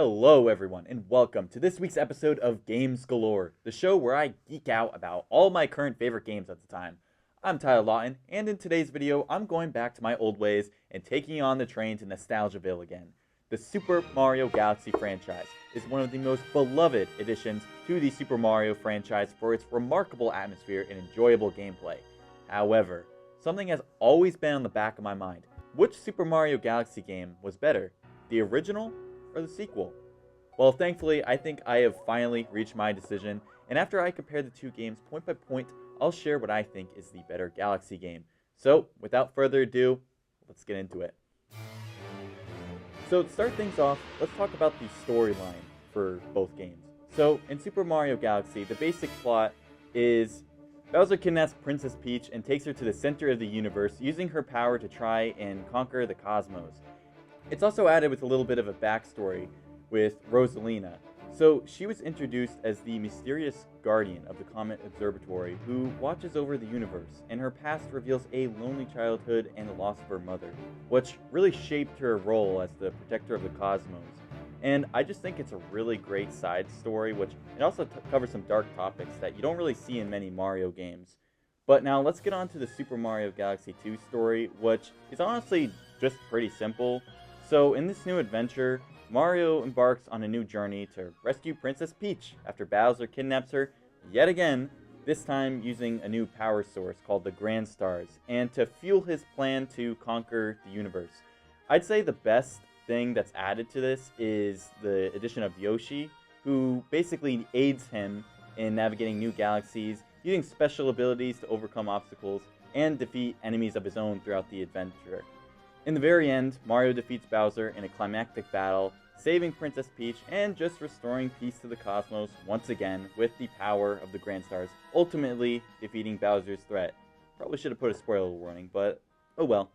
Hello everyone, and welcome to this week's episode of Games Galore, the show where I geek out about all my current favorite games at the time. I'm Lawton, and in today's video, I'm going back to my old ways and taking on the train to Nostalgiaville again. The Super Mario Galaxy franchise is one of the most beloved additions to the Super Mario franchise for its remarkable atmosphere and enjoyable gameplay. However, something has always been on the back of my mind. Which Super Mario Galaxy game was better, the original or the sequel? Well, thankfully, I think I have finally reached my decision, and after I compare the two games point by point, I'll share what I think is the better Galaxy game. So, without further ado, let's get into it. So, to start things off, let's talk about the storyline for both games. So, in Super Mario Galaxy, the basic plot is Bowser kidnaps Princess Peach and takes her to the center of the universe, using her power to try and conquer the cosmos. It's also added with a little bit of a backstory with Rosalina. So she was introduced as the mysterious guardian of the Comet Observatory who watches over the universe, and her past reveals a lonely childhood and the loss of her mother, which really shaped her role as the protector of the cosmos. And I just think it's a really great side story, which it also covers some dark topics that you don't really see in many Mario games. But now let's get on to the Super Mario Galaxy 2 story, which is honestly just pretty simple. So in this new adventure, Mario embarks on a new journey to rescue Princess Peach after Bowser kidnaps her yet again, this time using a new power source called the Grand Stars, and to fuel his plan to conquer the universe. I'd say the best thing that's added to this is the addition of Yoshi, who basically aids him in navigating new galaxies, using special abilities to overcome obstacles and defeat enemies of his own throughout the adventure. In the very end, Mario defeats Bowser in a climactic battle, saving Princess Peach and just restoring peace to the cosmos once again with the power of the Grand Stars, ultimately defeating Bowser's threat. Probably should have put a spoiler warning, but oh well.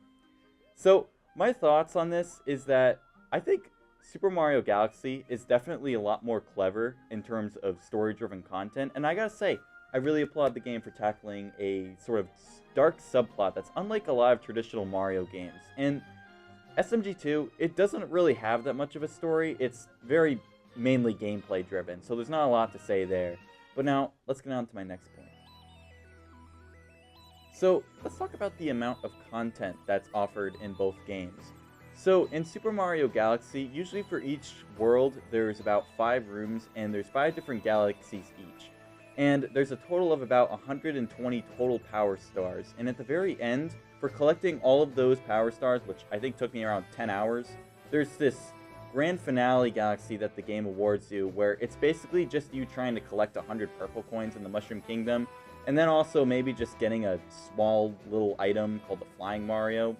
So, my thoughts on this is that I think Super Mario Galaxy is definitely a lot more clever in terms of story-driven content, and I gotta say, I really applaud the game for tackling a sort of dark subplot that's unlike a lot of traditional Mario games. And SMG2, it doesn't really have that much of a story. It's very mainly gameplay driven, so there's not a lot to say there. But now, let's get on to my next point. So, let's talk about the amount of content that's offered in both games. So, in Super Mario Galaxy, usually for each world, there's about 5 rooms, and there's 5 different galaxies each. And there's a total of about 120 total power stars. And at the very end, for collecting all of those power stars, which I think took me around 10 hours, there's this grand finale galaxy that the game awards you, where it's basically just you trying to collect 100 purple coins in the Mushroom Kingdom, and then also maybe just getting a small little item called the Flying Mario,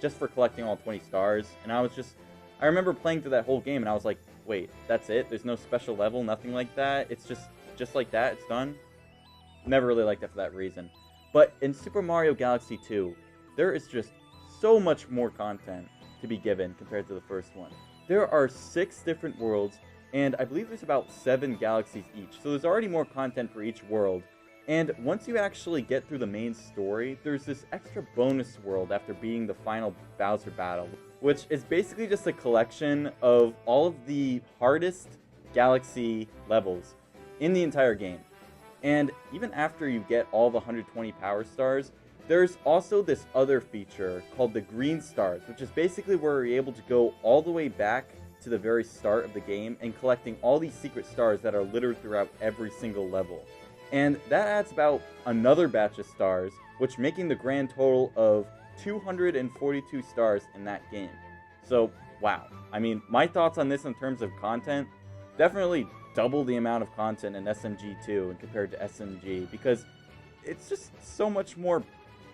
just for collecting all 20 stars. And I remember playing through that whole game, and I was like, wait, that's it? There's no special level, nothing like that? It's just like that, it's done? Never really liked it for that reason. But in Super Mario Galaxy 2, there is just so much more content to be given compared to the first one. There are 6 different worlds, and I believe there's about 7 galaxies each, so there's already more content for each world. And once you actually get through the main story, there's this extra bonus world after beating the final Bowser battle, which is basically just a collection of all of the hardest galaxy levels in the entire game. And even after you get all the 120 power stars, there's also this other feature called the Green Stars, which is basically where you're able to go all the way back to the very start of the game and collecting all these secret stars that are littered throughout every single level. And that adds about another batch of stars, which making the grand total of 242 stars in that game. So, wow. I mean, my thoughts on this in terms of content, definitely double the amount of content in SMG2 and compared to SMG, because it's just so much more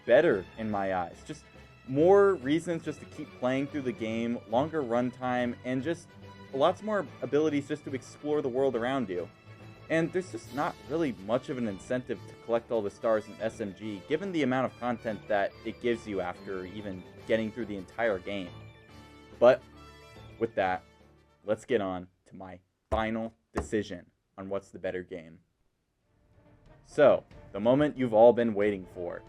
better in my eyes. Just more reasons just to keep playing through the game, longer runtime, and just lots more abilities just to explore the world around you. And there's just not really much of an incentive to collect all the stars in SMG, given the amount of content that it gives you after even getting through the entire game. But with that, let's get on to my final decision on what's the better game. So, the moment you've all been waiting for.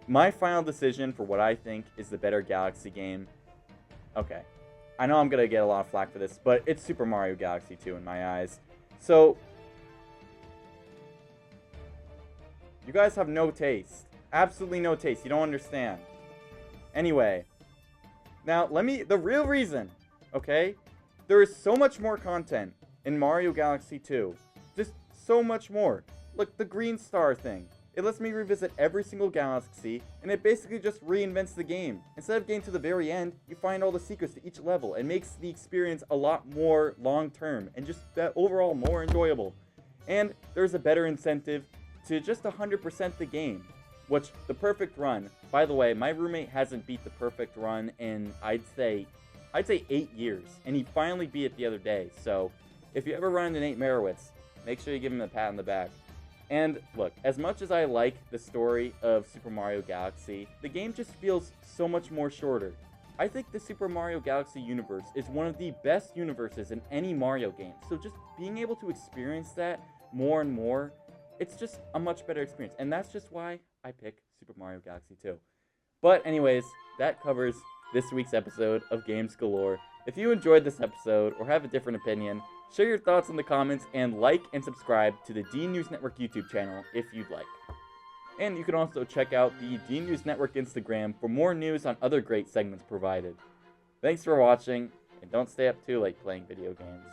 My final decision for what I think is the better Galaxy game. Okay, I know I'm going to get a lot of flack for this, but it's Super Mario Galaxy 2 in my eyes. So, you guys have no taste. Absolutely no taste. You don't understand. Anyway, now the real reason, okay? There is so much more content in Mario Galaxy 2. Just so much more. Look, the green star thing. It lets me revisit every single galaxy, and it basically just reinvents the game. Instead of getting to the very end, you find all the secrets to each level. It makes the experience a lot more long-term, and just overall more enjoyable. And there's a better incentive to just 100% the game. Which, the perfect run, by the way, my roommate hasn't beat the perfect run in, I'd say 8 years. And he finally beat it the other day. So, if you ever run into Nate Merowitz, make sure you give him a pat on the back. And look, as much as I like the story of Super Mario Galaxy, the game just feels so much more shorter. I think the Super Mario Galaxy universe is one of the best universes in any Mario game, so just being able to experience that more and more, it's just a much better experience, and that's just why I pick Super Mario Galaxy 2. But anyways, that covers this week's episode of Games Galore. If you enjoyed this episode or have a different opinion, share your thoughts in the comments and like and subscribe to the D News Network YouTube channel if you'd like. And you can also check out the D News Network Instagram for more news on other great segments provided. Thanks for watching, and don't stay up too late playing video games.